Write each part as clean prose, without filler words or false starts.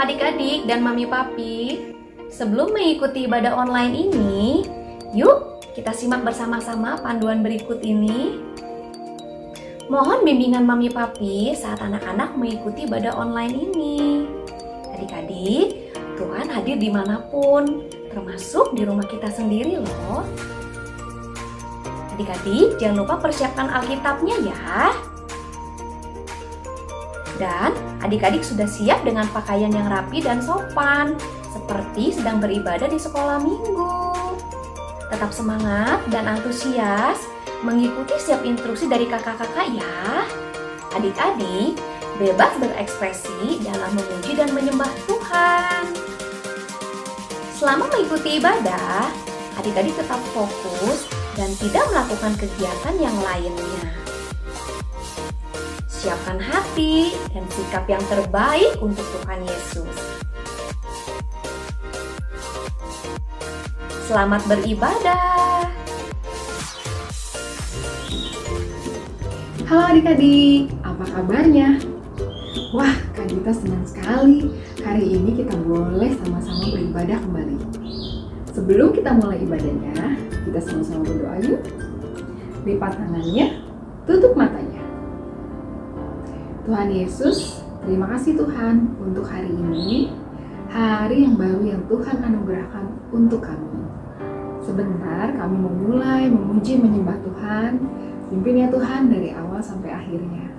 adik-adik dan mami papi. Sebelum mengikuti ibadah online ini, yuk kita simak bersama-sama panduan berikut ini. Mohon bimbingan mami papi saat anak-anak mengikuti ibadah online ini. Adik-adik, Tuhan hadir dimanapun, termasuk di rumah kita sendiri loh. Adik-adik, jangan lupa persiapkan Alkitabnya ya. Dan adik-adik sudah siap dengan pakaian yang rapi dan sopan, seperti sedang beribadah di sekolah minggu. Tetap semangat dan antusias mengikuti setiap instruksi dari kakak-kakak ya. Adik-adik bebas berekspresi dalam memuji dan menyembah Tuhan. Selama mengikuti ibadah, adik-adik tetap fokus dan tidak melakukan kegiatan yang lainnya. Siapkan hati dan sikap yang terbaik untuk Tuhan Yesus. Selamat beribadah. Halo adik-adik, apa kabarnya? Wah, Kak Gita senang sekali. Hari ini kita boleh sama-sama beribadah kembali. Sebelum kita mulai ibadahnya, kita sama-sama berdoa yuk. Lipat tangannya, tutup matanya. Tuhan Yesus, terima kasih Tuhan untuk hari ini, hari yang baru yang Tuhan anugerahkan untuk kami. Sebentar kami mau mulai memuji menyembah Tuhan, pimpin ya Tuhan dari awal sampai akhirnya.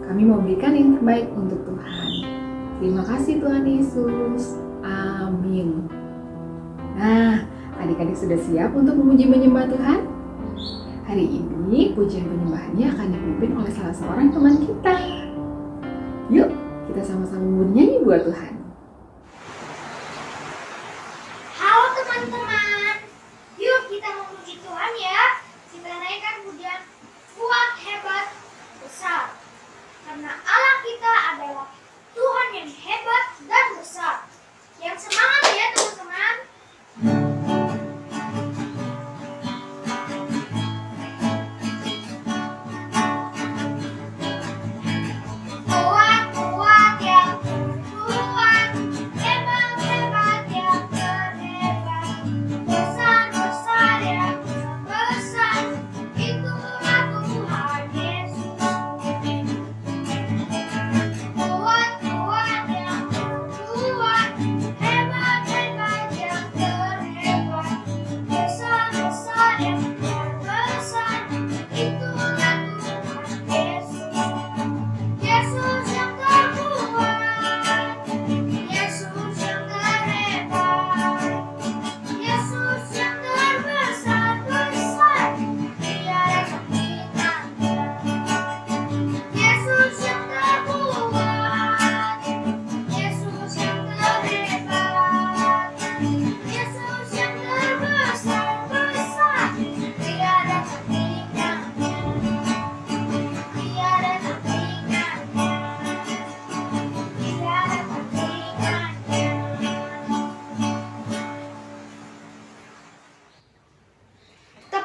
Kami mau berikan yang terbaik untuk Tuhan. Terima kasih Tuhan Yesus, amin. Nah, adik-adik sudah siap untuk memuji menyembah Tuhan? Hari ini pujian penyembahannya akan dipimpin oleh salah seorang teman kita. Yuk, kita sama-sama bernyanyi buat Tuhan. Halo teman-teman, yuk kita memuji Tuhan ya. Kita naikkan pujian kuat, hebat, besar. Karena Allah kita adalah Tuhan yang hebat dan besar. Yang semangat ya teman-teman.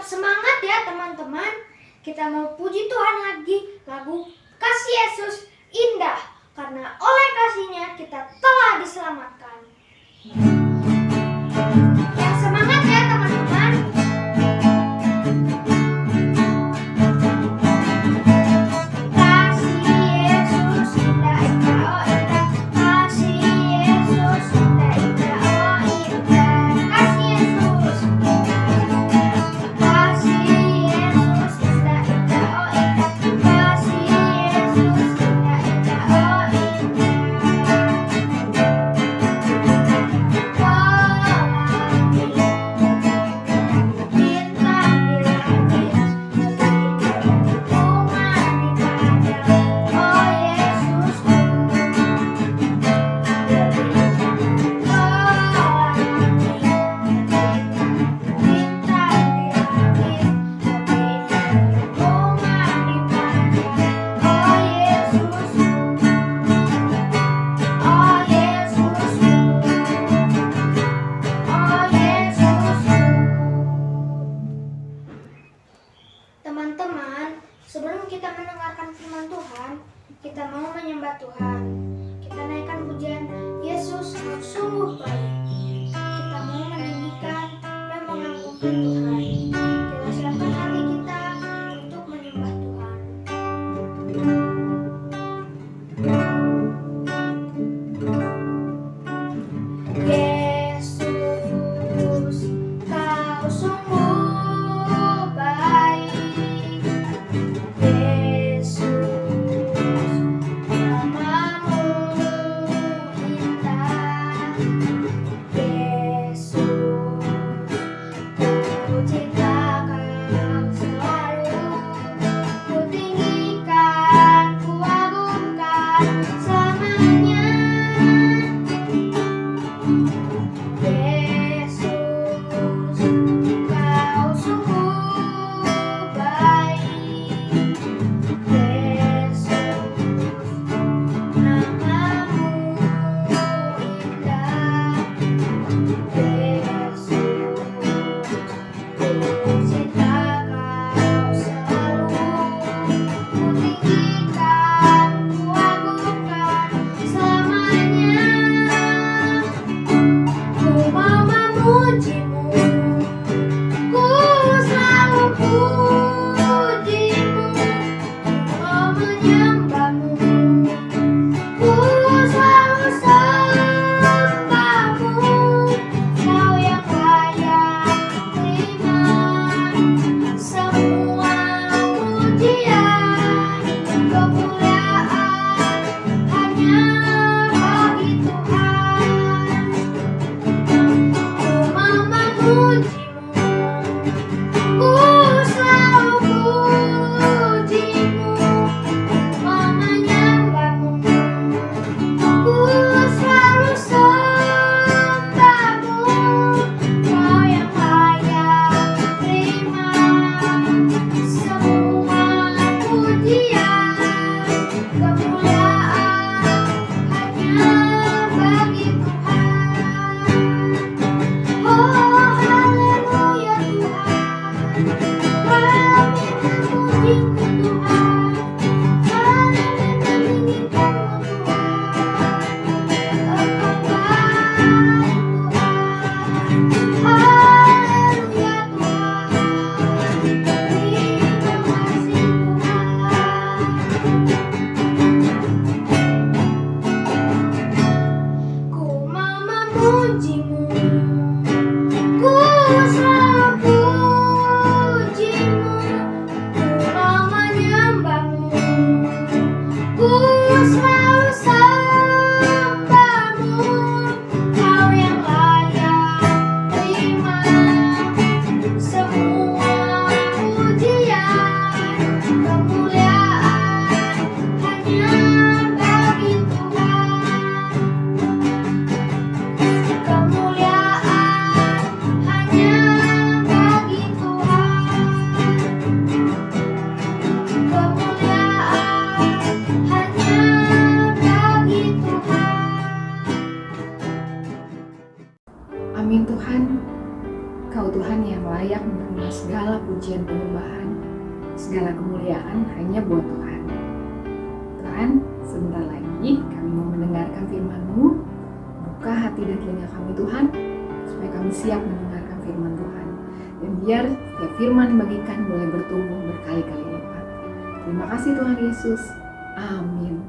Semangat ya teman-teman. Kita mau puji Tuhan lagi lagu Kasih Yesus Indah. Karena oleh kasihnya kita telah diselamatkan. Yang semangat ya teman-teman. Kasih Yesus indah, indah, oh indah. Kasih Yesus indah, indah, oh indah. Kasih Yesus. Kasih Yesus indah, indah, oh indah. Kasih Yesus indah, indah, oh Teman-teman, sebelum kita mendengarkan firman Tuhan, kita mau menyembah Tuhan. kita naikkan pujian Yesus Kau sungguh baik. Kita mau meninggikan dan mengagungkan Tuhan. Kita siapkan hati kita untuk menyembah Tuhan. Yesus, Kau sungguh baik. Yesus, namamu indah. Yesus, ku cinta Kau selalu. Ku tinggikan, ku agungkan selamanya. Yesus, Kau sungguh baik. Yesus, namamu indah. Yesus, ku cinta Kau selalu. Ku tinggikan, ku agungkan selamanya. Ku mau memujimu, ku selalu pujimu. Ku mau menyembahmu, ku selalu sembahmu. Kau yang layak terima semua pujian, kemuliaan hanya bagi Tuhan. Ku mau memujimu, ku selalu pujimu. Ku mau menyembahmu, ku selalu sembahmu. Kau yang layak terima semua pujian, kemuliaan hanya bagi Tuhan. Oh haleluya Tuhan, kami memujimu Tuhan, kami meninggikanmu Tuhan. Engkau baik Tuhan, haleluya Tuhan, terima kasih Tuhan. Ku mau memujimu, ku selalu pujimu. Ku mau menyembahmu, ku selalu sembahmu. Kau yang layak terima semua pujian, kemuliaan hanya bagi Tuhan. Kemuliaan hanya bagi Tuhan. Kemuliaan hanya bagi Tuhan. Amin Tuhan, Kau Tuhan yang layak menerima segala pujian penyembahan, segala kemuliaan hanya buat Tuhan. Tuhan, sebentar lagi kami mau mendengarkan firman-Mu. Buka hati dan telinga kami Tuhan, supaya kami siap mendengarkan firman Tuhan. Dan biar setiap firman dibagikan boleh bertumbuh berkali-kali lipat. Terima kasih Tuhan Yesus. Amin.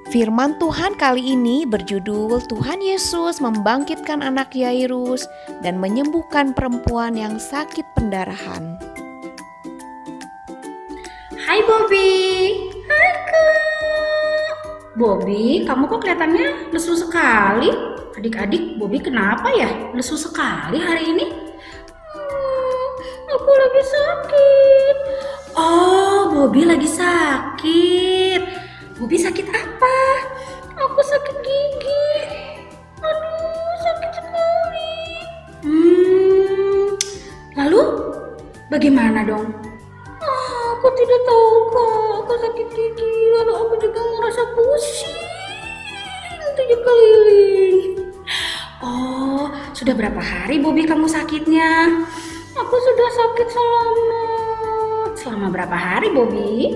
Firman Tuhan kali ini berjudul Tuhan Yesus membangkitkan anak Yairus dan menyembuhkan perempuan yang sakit pendarahan. Hai Bobby. Hai Kak. Bobby, kamu kok kelihatannya lesu sekali? Adik-adik, Bobby kenapa ya? Lesu sekali hari ini? Aku lagi sakit. Oh, Bobby lagi sakit. Bobby sakit apa? Aku sakit gigi. Aduh, sakit sekali. Lalu bagaimana dong? Aku tidak tahu kok. Aku sakit gigi. Lalu aku juga merasa pusing 7 keliling. Oh, sudah berapa hari Bobby kamu sakitnya? Aku sudah sakit selama berapa hari Bobby?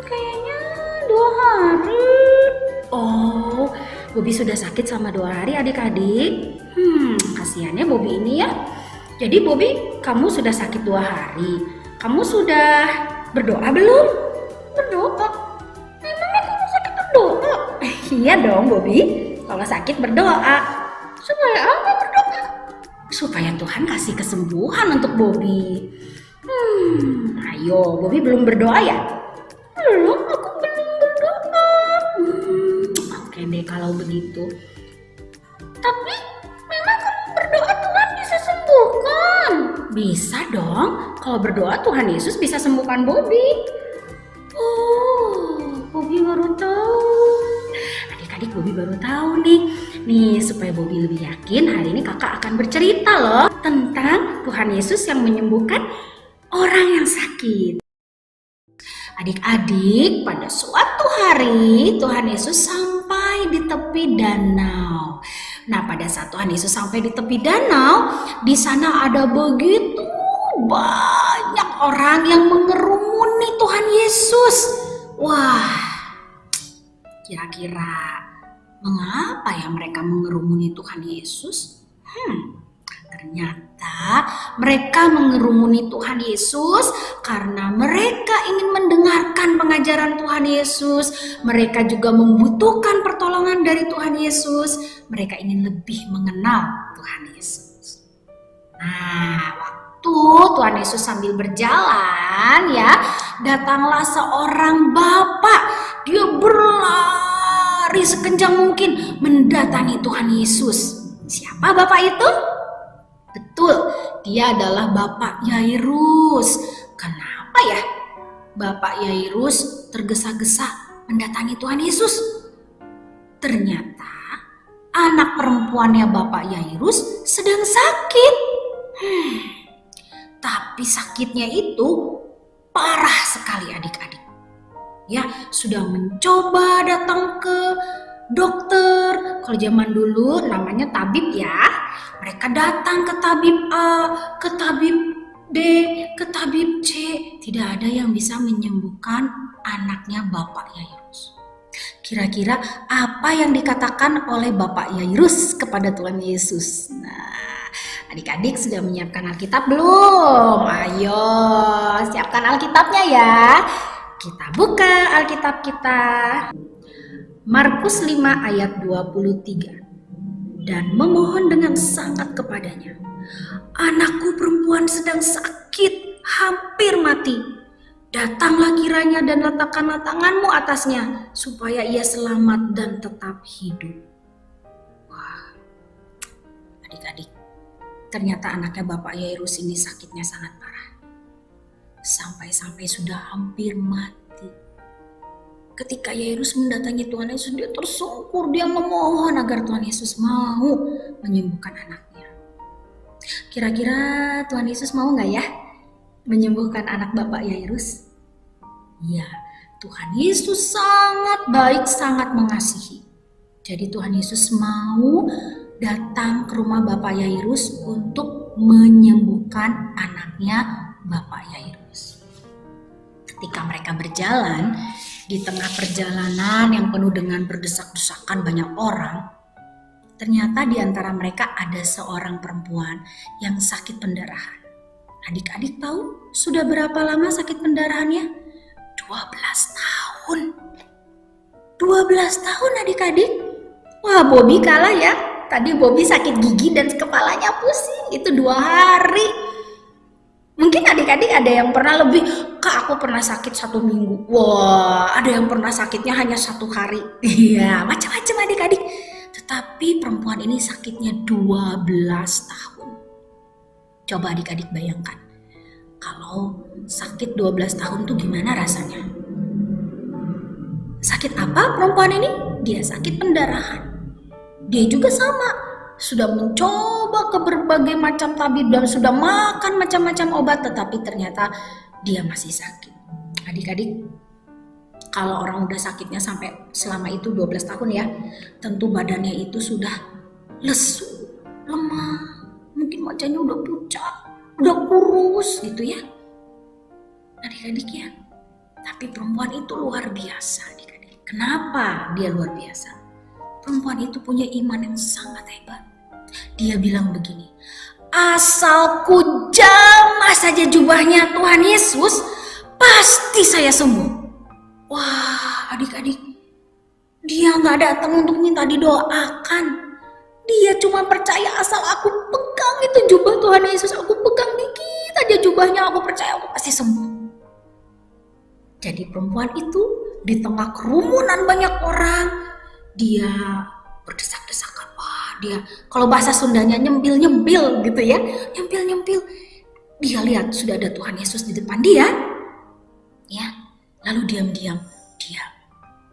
Kayaknya 2 hari. Bobby sudah sakit selama 2 hari adik-adik. Kasihannya Bobby ini ya. Jadi Bobby, kamu sudah sakit 2 hari. Kamu sudah berdoa belum? Berdoa? Memangnya kamu sakit berdoa? Iya dong Bobby, kalau sakit berdoa. Supaya apa berdoa? Supaya Tuhan kasih kesembuhan untuk Bobby. Ayo, Bobby belum berdoa ya? Belum, aku belum berdoa. Oke deh kalau begitu. Tapi memang kamu berdoa Tuhan bisa sembuhkan? Bisa dong, kalau berdoa Tuhan Yesus bisa sembuhkan Bobby. Oh, Bobby baru tahu. Adik-adik Bobby baru tahu nih. Nih supaya Bobby lebih yakin, hari ini kakak akan bercerita loh tentang Tuhan Yesus yang menyembuhkan orang yang sakit. Adik-adik, pada suatu hari Tuhan Yesus sampai di tepi danau. Nah, pada saat Tuhan Yesus sampai di tepi danau, di sana ada begitu banyak orang yang mengerumuni Tuhan Yesus. Wah, kira-kira mengapa ya mereka mengerumuni Tuhan Yesus? Ternyata mereka mengerumuni Tuhan Yesus karena mereka ingin mendengarkan pengajaran Tuhan Yesus. Mereka juga membutuhkan pertolongan dari Tuhan Yesus. Mereka ingin lebih mengenal Tuhan Yesus. Nah, waktu Tuhan Yesus sambil berjalan ya, datanglah seorang bapak. Dia berlari sekencang mungkin mendatangi Tuhan Yesus. Siapa bapak itu? Betul, dia adalah Bapak Yairus. Kenapa ya Bapak Yairus tergesa-gesa mendatangi Tuhan Yesus? Ternyata anak perempuannya Bapak Yairus sedang sakit. Tapi sakitnya itu parah sekali adik-adik. Ya, sudah mencoba datang ke dokter. Kalau zaman dulu namanya tabib ya. Mereka datang ke tabib A, ke tabib B, ke tabib C. Tidak ada yang bisa menyembuhkan anaknya Bapak Yairus. Kira-kira apa yang dikatakan oleh Bapak Yairus kepada Tuhan Yesus? Nah, adik-adik sudah menyiapkan Alkitab belum? Ayo, siapkan Alkitabnya ya. Kita buka Alkitab kita. Markus 5 ayat 23. Dan memohon dengan sangat kepadanya, anakku perempuan sedang sakit, hampir mati. Datanglah kiranya dan letakkanlah tanganmu atasnya, supaya ia selamat dan tetap hidup. Wah, adik-adik, ternyata anaknya Bapak Yairus ini sakitnya sangat parah. Sampai-sampai sudah hampir mati. Ketika Yairus mendatangi Tuhan Yesus, dia tersungkur, dia memohon agar Tuhan Yesus mau menyembuhkan anaknya. Kira-kira Tuhan Yesus mau gak ya menyembuhkan anak Bapak Yairus? Ya, Tuhan Yesus sangat baik, sangat mengasihi. Jadi Tuhan Yesus mau datang ke rumah Bapak Yairus untuk menyembuhkan anaknya Bapak Yairus. Ketika mereka berjalan, di tengah perjalanan yang penuh dengan berdesak-desakan banyak orang, ternyata di antara mereka ada seorang perempuan yang sakit pendarahan. Adik-adik tahu sudah berapa lama sakit pendarahannya? 12 tahun. 12 tahun adik-adik. Wah, Bobby kalah ya. Tadi Bobby sakit gigi dan kepalanya pusing. Itu 2 hari. Mungkin adik-adik ada yang pernah lebih, Kak aku pernah sakit 1 minggu. Wah, ada yang pernah sakitnya hanya 1 hari. Iya, macam-macam adik-adik. Tetapi perempuan ini sakitnya 12 tahun. Coba adik-adik bayangkan, kalau sakit 12 tahun tuh gimana rasanya? Sakit apa perempuan ini? Dia sakit pendarahan. Dia juga sama. Sudah mencoba ke berbagai macam tabib dan sudah makan macam-macam obat, tetapi ternyata dia masih sakit. Adik-adik, kalau orang udah sakitnya sampai selama itu 12 tahun ya, tentu badannya itu sudah lesu, lemah, mungkin wajahnya udah pucat, udah kurus gitu ya. Adik-adik ya, tapi perempuan itu luar biasa adik-adik. Kenapa dia luar biasa? perempuan itu punya iman yang sangat hebat. Dia bilang begini, asal ku jamah saja jubahnya Tuhan Yesus, pasti saya sembuh. Wah, adik-adik, dia gak datang untuk minta didoakan. Dia cuma percaya asal aku pegang itu jubah Tuhan Yesus, aku pegang dikit aja jubahnya, aku percaya aku pasti sembuh. Jadi perempuan itu di tengah kerumunan banyak orang, dia berdesak-desakan. Wah, dia kalau bahasa Sundanya nyempil-nyempil gitu ya, nyempil-nyempil. Dia lihat sudah ada Tuhan Yesus di depan dia, ya. Lalu diam-diam dia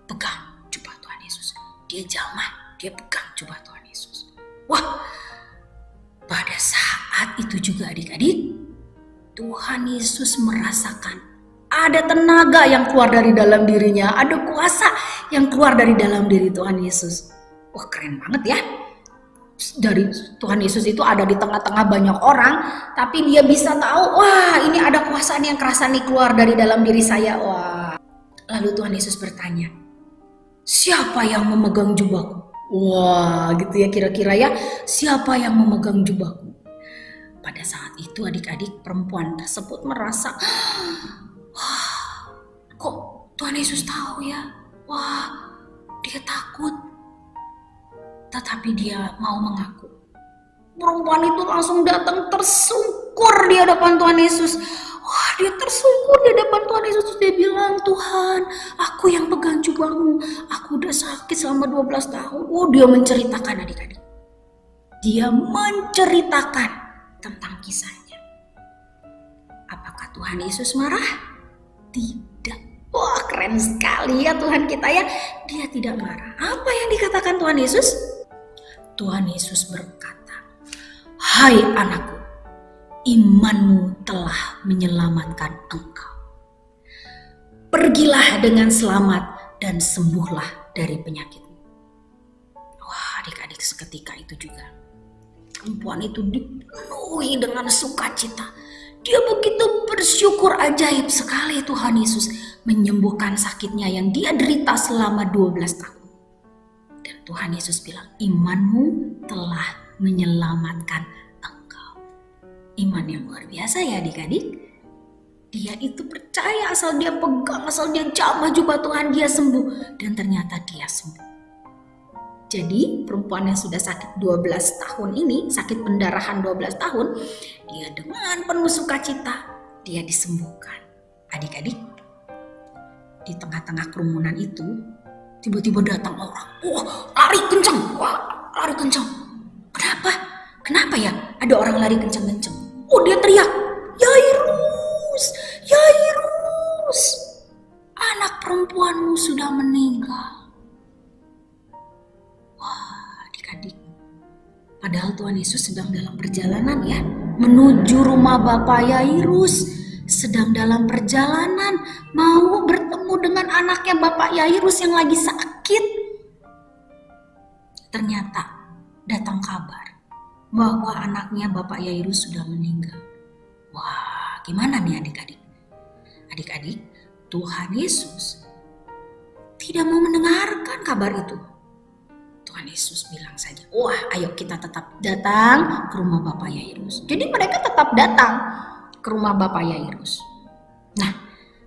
pegang jubah Tuhan Yesus. Dia jamah, dia pegang jubah Tuhan Yesus. Wah, pada saat itu juga adik-adik, Tuhan Yesus merasakan ada tenaga yang keluar dari dalam dirinya, ada kuasa yang keluar dari dalam diri Tuhan Yesus. Wah, keren banget ya. Dari Tuhan Yesus itu ada di tengah-tengah banyak orang, tapi dia bisa tahu, wah ini ada kuasa yang kerasa nih keluar dari dalam diri saya. Wah. Lalu Tuhan Yesus bertanya, siapa yang memegang jubahku? Wah, gitu ya kira-kira ya, siapa yang memegang jubahku? Pada saat itu adik-adik, perempuan tersebut merasa, wah, kok Tuhan Yesus tahu ya? Wah, dia takut. Tetapi dia mau mengaku. Perempuan itu langsung datang tersungkur di hadapan Tuhan Yesus. Wah, dia tersungkur di hadapan Tuhan Yesus. Dia bilang, Tuhan, aku yang pegang jubahmu. Aku udah sakit selama 12 tahun. Oh, dia menceritakan adik-adik. Dia menceritakan tentang kisahnya. Apakah Tuhan Yesus marah? Tidak. Wah, keren sekali ya Tuhan kita ya. Dia tidak marah. Apa yang dikatakan Tuhan Yesus? Tuhan Yesus berkata, hai anakku, imanmu telah menyelamatkan engkau. Pergilah dengan selamat dan sembuhlah dari penyakitmu. Wah, adik-adik, seketika itu juga perempuan itu dipenuhi dengan sukacita. Dia begitu bersyukur, ajaib sekali Tuhan Yesus menyembuhkan sakitnya yang dia derita selama 12 tahun. Dan Tuhan Yesus bilang, imanmu telah menyelamatkan engkau. Iman yang luar biasa ya adik-adik. Dia itu percaya asal dia pegang, asal dia jamah jubah Tuhan, dia sembuh. Dan ternyata dia sembuh. Jadi perempuan yang sudah sakit 12 tahun ini, sakit pendarahan 12 tahun, dia dengan penuh sukacita, dia disembuhkan. Adik-adik, di tengah-tengah kerumunan itu, tiba-tiba datang orang. Wah, lari kencang. Wah, lari kencang. Kenapa? Kenapa ya ada orang lari kencang-kencang? Oh, dia teriak, Yairus, Yairus, anak perempuanmu sudah meninggal. Wah, adik-adik, padahal Tuhan Yesus sedang dalam perjalanan ya, menuju rumah Bapak Yairus, sedang dalam perjalanan mau bertemu dengan anaknya Bapak Yairus yang lagi sakit. Ternyata datang kabar bahwa anaknya Bapak Yairus sudah meninggal. Wah, gimana nih adik-adik? Adik-adik, Tuhan Yesus tidak mau mendengarkan kabar itu. Tuhan Yesus bilang saja, wah ayo kita tetap datang ke rumah Bapak Yairus. Jadi mereka tetap datang ke rumah Bapak Yairus. Nah,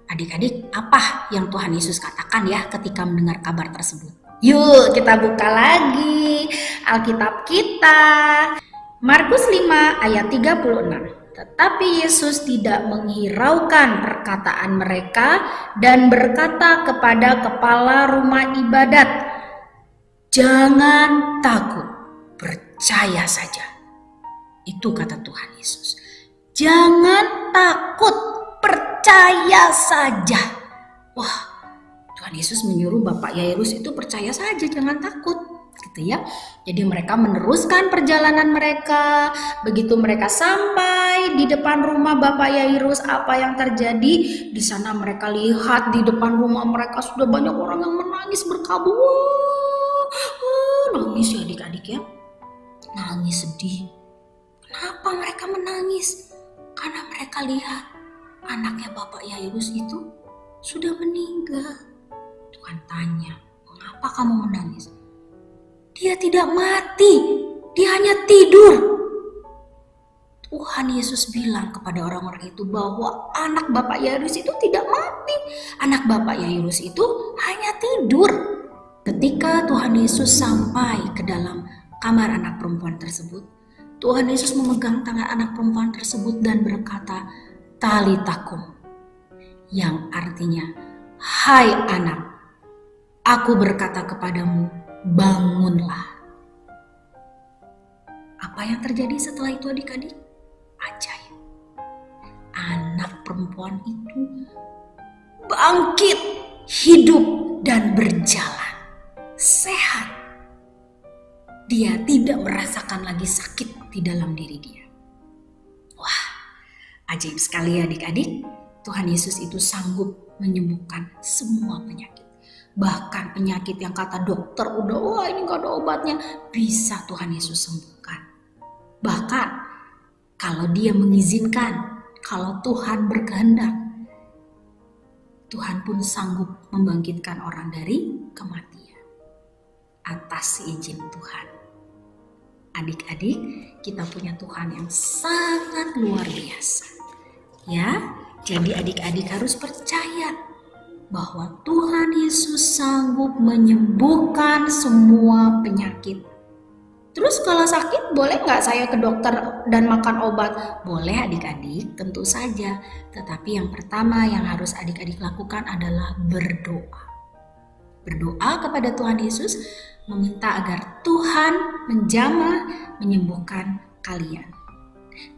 adik-adik, apa yang Tuhan Yesus katakan ya ketika mendengar kabar tersebut? Yuk kita buka lagi Alkitab kita. Markus 5 ayat 36. Tetapi Yesus tidak menghiraukan perkataan mereka dan berkata kepada kepala rumah ibadat, jangan takut, percaya saja. Itu kata Tuhan Yesus. Jangan takut, percaya saja. Wah, Tuhan Yesus menyuruh Bapak Yairus itu percaya saja, jangan takut, gitu ya. Jadi mereka meneruskan perjalanan mereka. Begitu mereka sampai di depan rumah Bapak Yairus, apa yang terjadi? Di sana mereka lihat di depan rumah mereka sudah banyak orang yang menangis berkabung. Nangis ya adik-adik ya. Nangis sedih. Kenapa mereka menangis? Karena mereka lihat anaknya Bapak Yairus itu sudah meninggal. Tuhan tanya, mengapa kamu menangis? Dia tidak mati, dia hanya tidur. Tuhan Yesus bilang kepada orang-orang itu bahwa anak Bapak Yairus itu tidak mati. Anak Bapak Yairus itu hanya tidur. Ketika Tuhan Yesus sampai ke dalam kamar anak perempuan tersebut, Tuhan Yesus memegang tangan anak perempuan tersebut dan berkata, "Talitakum," yang artinya, "Hai anak, aku berkata kepadamu, bangunlah." Apa yang terjadi setelah itu adik-adik? Ajaib. Anak perempuan itu bangkit, hidup, dan berjalan. Sehat. Dia tidak merasakan lagi sakit di dalam diri dia. Wah, ajaib sekali ya adik-adik. Tuhan Yesus itu sanggup menyembuhkan semua penyakit. Bahkan penyakit yang kata dokter udah wah ini gak ada obatnya, bisa Tuhan Yesus sembuhkan. Bahkan kalau dia mengizinkan, kalau Tuhan berkehendak, Tuhan pun sanggup membangkitkan orang dari kematian atas izin Tuhan. Adik-adik, kita punya Tuhan yang sangat luar biasa. Ya, jadi adik-adik harus percaya bahwa Tuhan Yesus sanggup menyembuhkan semua penyakit. Terus kalau sakit boleh nggak saya ke dokter dan makan obat? Boleh adik-adik, tentu saja. Tetapi yang pertama yang harus adik-adik lakukan adalah berdoa. Berdoa kepada Tuhan Yesus, meminta agar Tuhan menjamah, menyembuhkan kalian.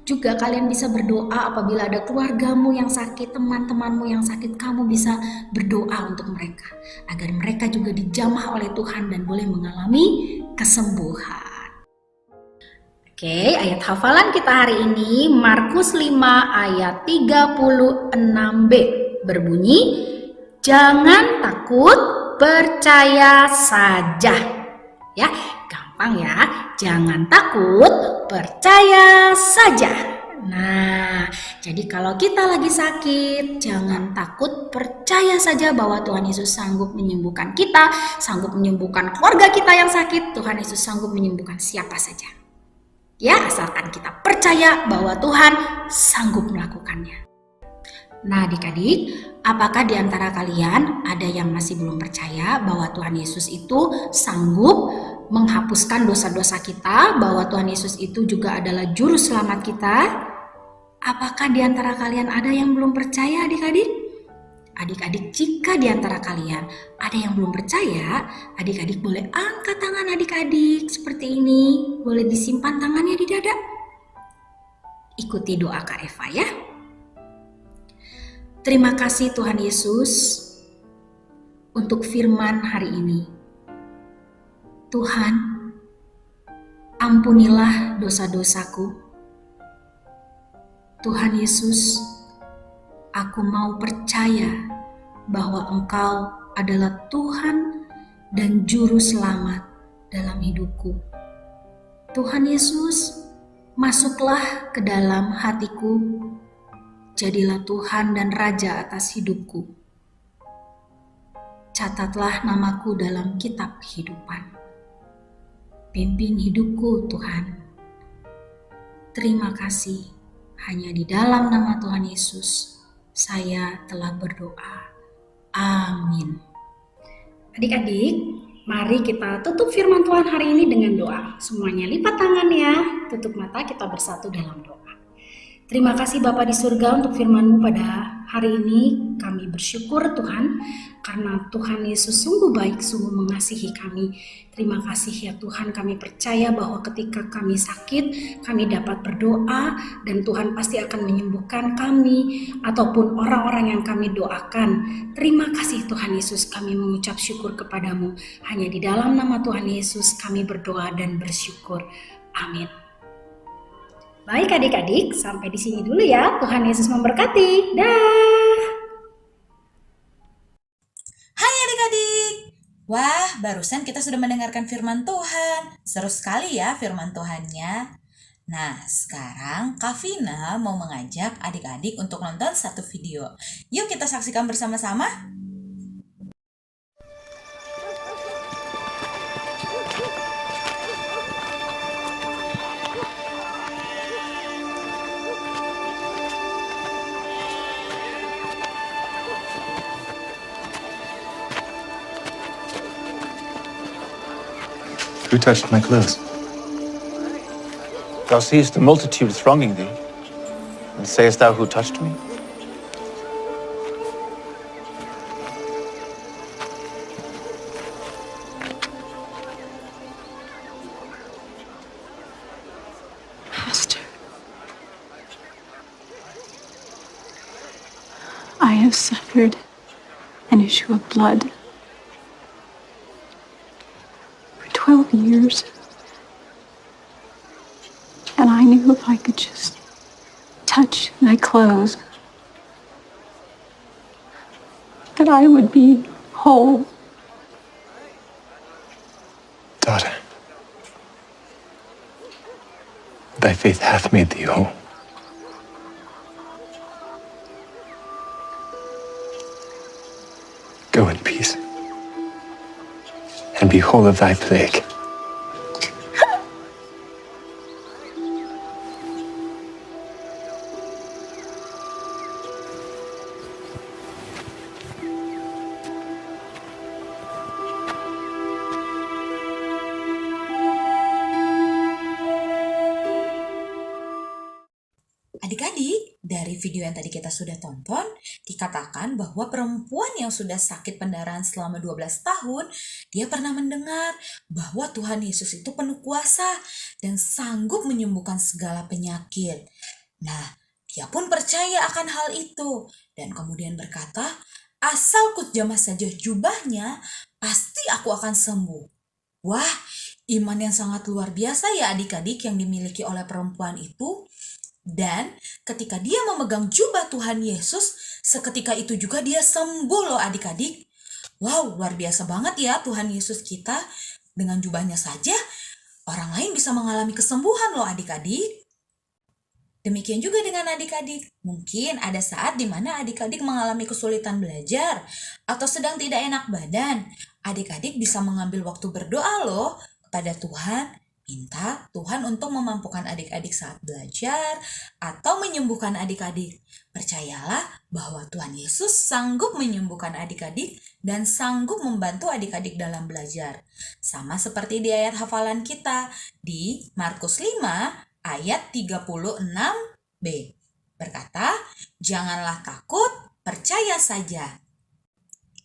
Juga kalian bisa berdoa apabila ada keluargamu yang sakit, teman-temanmu yang sakit, kamu bisa berdoa untuk mereka. Agar mereka juga dijamah oleh Tuhan dan boleh mengalami kesembuhan. Oke, ayat hafalan kita hari ini Markus 5 ayat 36b berbunyi, "Jangan takut, percaya saja." Ya, gampang ya. Jangan takut, percaya saja. Nah, jadi kalau kita lagi sakit, jangan takut, percaya saja bahwa Tuhan Yesus sanggup menyembuhkan kita, sanggup menyembuhkan keluarga kita yang sakit. Tuhan Yesus sanggup menyembuhkan siapa saja. Ya, asalkan kita percaya bahwa Tuhan sanggup melakukannya. Nah adik-adik, apakah di antara kalian ada yang masih belum percaya bahwa Tuhan Yesus itu sanggup menghapuskan dosa-dosa kita, bahwa Tuhan Yesus itu juga adalah juru selamat kita? Apakah di antara kalian ada yang belum percaya adik-adik? Adik-adik, jika di antara kalian ada yang belum percaya, adik-adik boleh angkat tangan adik-adik seperti ini. Boleh disimpan tangannya di dada. Ikuti doa Kak Eva ya. Terima kasih Tuhan Yesus untuk firman hari ini. Tuhan, ampunilah dosa-dosaku. Tuhan Yesus, aku mau percaya bahwa Engkau adalah Tuhan dan Juru Selamat dalam hidupku. Tuhan Yesus, masuklah ke dalam hatiku. Jadilah Tuhan dan Raja atas hidupku. Catatlah namaku dalam kitab kehidupan. Pimpin hidupku Tuhan. Terima kasih. Hanya di dalam nama Tuhan Yesus saya telah berdoa. Amin. Adik-adik, mari kita tutup firman Tuhan hari ini dengan doa. Semuanya lipat tangan ya. Tutup mata, kita bersatu dalam doa. Terima kasih Bapa di surga untuk firman-Mu pada hari ini. Kami bersyukur Tuhan karena Tuhan Yesus sungguh baik, sungguh mengasihi kami. Terima kasih ya Tuhan, kami percaya bahwa ketika kami sakit, kami dapat berdoa dan Tuhan pasti akan menyembuhkan kami ataupun orang-orang yang kami doakan. Terima kasih Tuhan Yesus, kami mengucap syukur kepadamu. Hanya di dalam nama Tuhan Yesus kami berdoa dan bersyukur. Amin. Baik adik-adik, sampai di sini dulu ya. Tuhan Yesus memberkati. Dah. Hai adik-adik. Wah, barusan kita sudah mendengarkan firman Tuhan. Seru sekali ya firman Tuhannya. Nah, sekarang Kak Vina mau mengajak adik-adik untuk nonton satu video. Yuk kita saksikan bersama-sama. Who touched my clothes? Thou seest the multitude thronging thee, and sayest thou who touched me? Master, I have suffered an issue of blood for 12 years. And I knew if I could just touch thy clothes, that I would be whole. Daughter, thy faith hath made thee whole. Go in peace, and be whole of thy plague. Adik-adik, dari video yang tadi kita sudah tonton, dikatakan bahwa perempuan yang sudah sakit pendarahan selama 12 tahun, dia pernah mendengar bahwa Tuhan Yesus itu penuh kuasa dan sanggup menyembuhkan segala penyakit. Nah, dia pun percaya akan hal itu dan kemudian berkata, asal ku jamah saja jubahnya, pasti aku akan sembuh. Wah, iman yang sangat luar biasa ya adik-adik yang dimiliki oleh perempuan itu. Dan ketika dia memegang jubah Tuhan Yesus, seketika itu juga dia sembuh loh adik-adik. Wow, luar biasa banget ya Tuhan Yesus kita. Dengan jubahnya saja, orang lain bisa mengalami kesembuhan loh adik-adik. Demikian juga dengan adik-adik. Mungkin ada saat di mana adik-adik mengalami kesulitan belajar atau sedang tidak enak badan. Adik-adik bisa mengambil waktu berdoa loh kepada Tuhan. Minta Tuhan untuk memampukan adik-adik saat belajar atau menyembuhkan adik-adik. Percayalah bahwa Tuhan Yesus sanggup menyembuhkan adik-adik dan sanggup membantu adik-adik dalam belajar. Sama seperti di ayat hafalan kita di Markus 5 ayat 36b. Berkata, janganlah takut, percaya saja.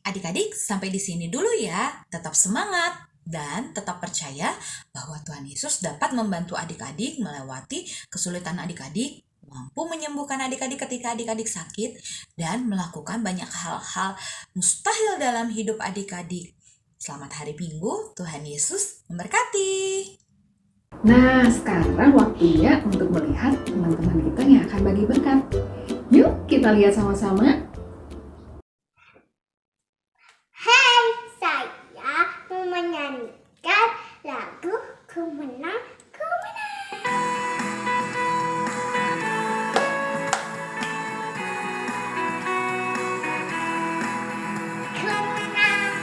Adik-adik sampai di sini dulu ya, tetap semangat. Dan tetap percaya bahwa Tuhan Yesus dapat membantu adik-adik melewati kesulitan adik-adik, mampu menyembuhkan adik-adik ketika adik-adik sakit, dan melakukan banyak hal-hal mustahil dalam hidup adik-adik. Selamat hari Minggu, Tuhan Yesus memberkati. Nah, sekarang waktunya untuk melihat teman-teman kita yang akan bagi berkat. Yuk, kita lihat sama-sama. Hai, saya mau menyanyikan lagu Ku Menang, Ku Menang.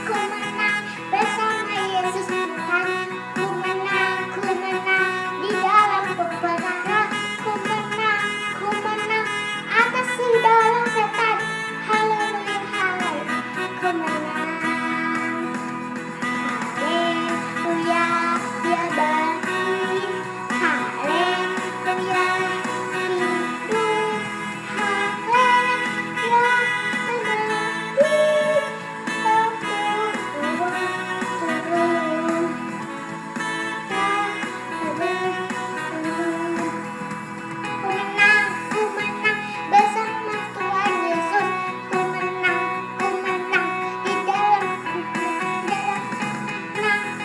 Ku menang bersama Yesus Tuhan. Ku menang di dalam peperangan. Ku menang atas segala setan. Haleluya, haleluya. Ku menang. Haleluya, dia bangkit. Haleluya, hidup. Haleluya, bangkit. Ku menang bersama Tuhan Yesus. Ku menang di dalam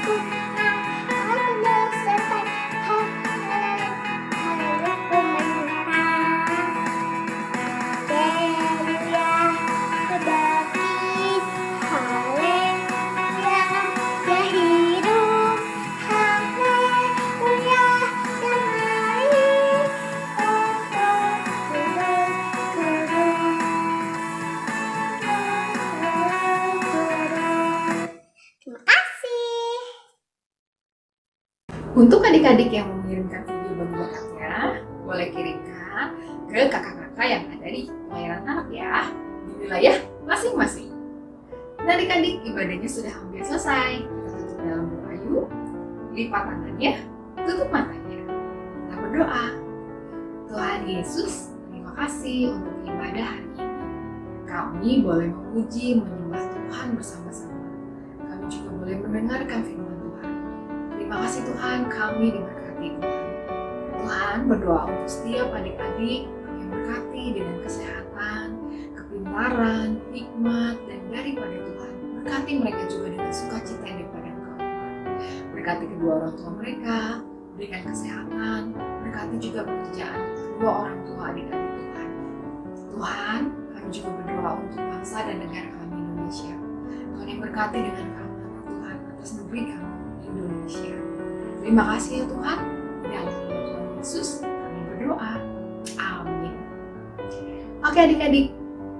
ku menang atas setan. Haleluya, ku menang. Haleluya, bangkit. Haleluya, dia hidup. Haleluya, dia naik. Terima kasih. Untuk adik-adik yang mengirimkan video bagi berkatnya, boleh kirimkan ke kakak-kakak yang ada di pelayanan anak ya, di wilayah masing-masing. Dan adik-adik, ibadahnya sudah hampir selesai. Kita tutup dalam doa yuk. Lipat Angkat tangannya, tutup matanya. Kita berdoa. Tuhan Yesus, terima kasih untuk ibadah hari ini. Kami boleh memuji, menyembah Tuhan bersama-sama. Kami juga boleh mendengarkan firman Tuhan. Terima kasih Tuhan, kami diberkati Tuhan. Tuhan berdoa untuk setiap adik-adik kami berkati dengan kesehatan, kepintaran, hikmat, dan daripada Tuhan. Berkati mereka juga dengan sukacita yang daripada Engkau Tuhan. Berkati kedua orang tua mereka, berikan kesehatan, berkati juga pekerjaan kedua orang tua adik-adik Tuhan. Tuhan, kami juga berdoa untuk bangsa dan negara kami Indonesia. Tuhan yang berkati dengan keamanan Tuhan atas negeri kami Indonesia. Terima kasih ya Tuhan. Dalam nama Tuhan Yesus kami berdoa. Amin. Oke adik-adik,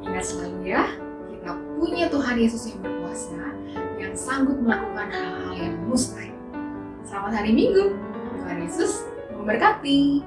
ingat selalu ya, kita punya Tuhan Yesus yang berkuasa, yang sanggup melakukan hal-hal yang mustahil. Selamat hari Minggu. Tuhan Yesus memberkati.